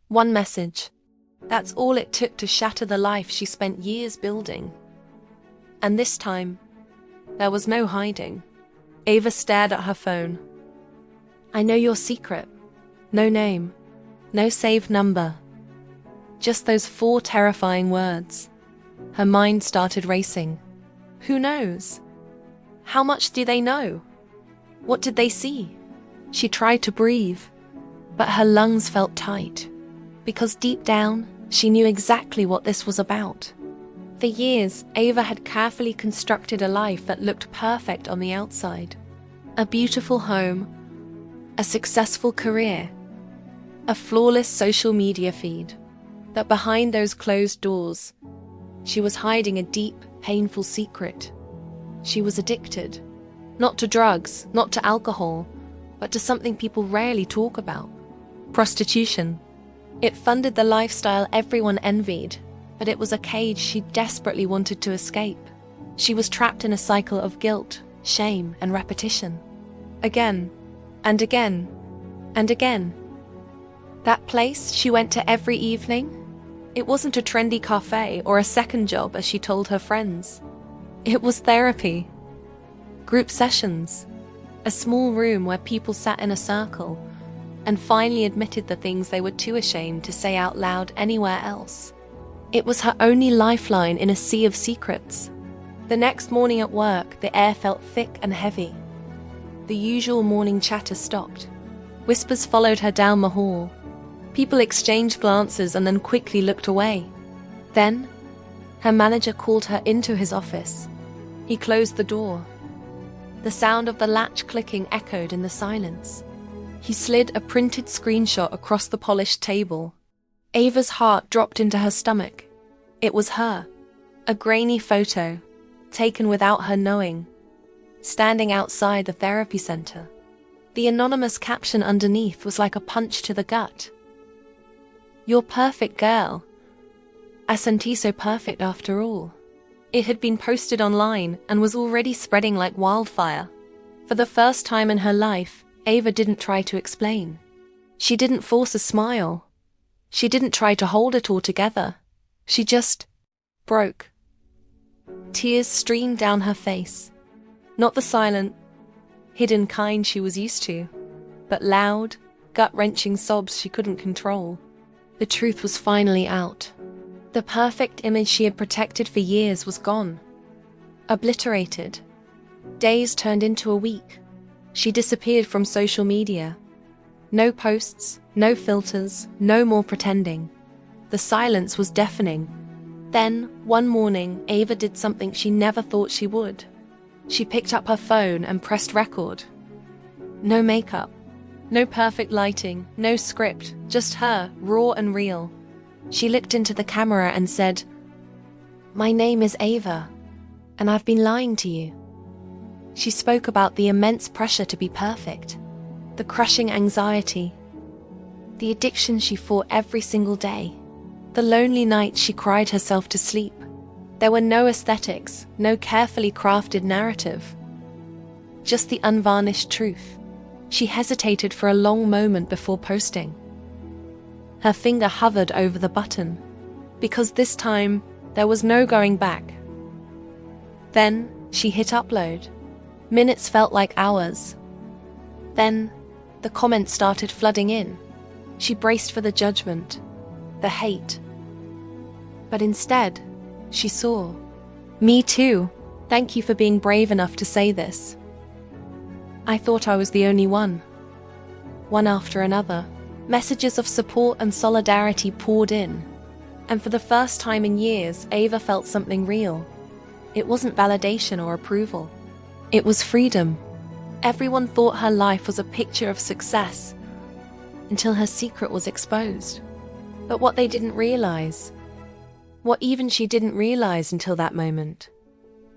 One message. That's all it took to shatter the life she spent years building. And this time, there was no hiding. Ava stared at her phone. I know your secret. No name. No saved number. Just those 4 terrifying words. Her mind started racing. Who knows? How much do they know? What did they see? She tried to breathe, but her lungs felt tight, because deep down, she knew exactly what this was about. For years, Ava had carefully constructed a life that looked perfect on the outside. A beautiful home, a successful career, a flawless social media feed. But behind those closed doors, she was hiding a deep, painful secret. She was addicted. Not to drugs, not to alcohol, but to something people rarely talk about. Prostitution. It funded the lifestyle everyone envied, but it was a cage she desperately wanted to escape. She was trapped in a cycle of guilt, shame, and repetition. Again, and again, and again. That place she went to every evening, it wasn't a trendy cafe or a second job as she told her friends. It was therapy. Group sessions. A small room where people sat in a circle and finally admitted the things they were too ashamed to say out loud anywhere else. It was her only lifeline in a sea of secrets. The next morning at work, the air felt thick and heavy. The usual morning chatter stopped. Whispers followed her down the hall. People exchanged glances and then quickly looked away. Then, her manager called her into his office. He closed the door. The sound of the latch clicking echoed in the silence. He slid a printed screenshot across the polished table. Ava's heart dropped into her stomach. It was her. A grainy photo, taken without her knowing, standing outside the therapy center. The anonymous caption underneath was like a punch to the gut. You're perfect, girl. Isn't so perfect after all. It had been posted online and was already spreading like wildfire. For the first time in her life, Ava didn't try to explain. She didn't force a smile. She didn't try to hold it all together. She just broke. Tears streamed down her face. Not the silent, hidden kind she was used to, but loud, gut-wrenching sobs she couldn't control. The truth was finally out. The perfect image she had protected for years was gone. Obliterated. Days turned into a week. She disappeared from social media. No posts, no filters, no more pretending. The silence was deafening. Then, one morning, Ava did something she never thought she would. She picked up her phone and pressed record. No makeup. No perfect lighting, no script, just her, raw and real. She looked into the camera and said, "My name is Ava, and I've been lying to you." She spoke about the immense pressure to be perfect, the crushing anxiety, the addiction she fought every single day, the lonely nights she cried herself to sleep. There were no aesthetics, no carefully crafted narrative, just the unvarnished truth. She hesitated for a long moment before posting. Her finger hovered over the button, because this time there was no going back. Then she hit upload. Minutes felt like hours. Then the comments started flooding in. She braced for the judgment, the hate. But instead, she saw, "Me too. Thank you for being brave enough to say this. I thought I was the only one." One after another, messages of support and solidarity poured in. And for the first time in years, Ava felt something real. It wasn't validation or approval. It was freedom. Everyone thought her life was a picture of success, until her secret was exposed. But what they didn't realize, what even she didn't realize until that moment,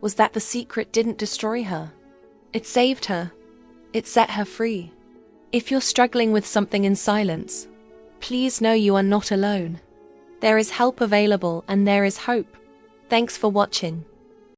was that the secret didn't destroy her. It saved her. It set her free. If you're struggling with something in silence, please know you are not alone. There is help available and there is hope. Thanks for watching.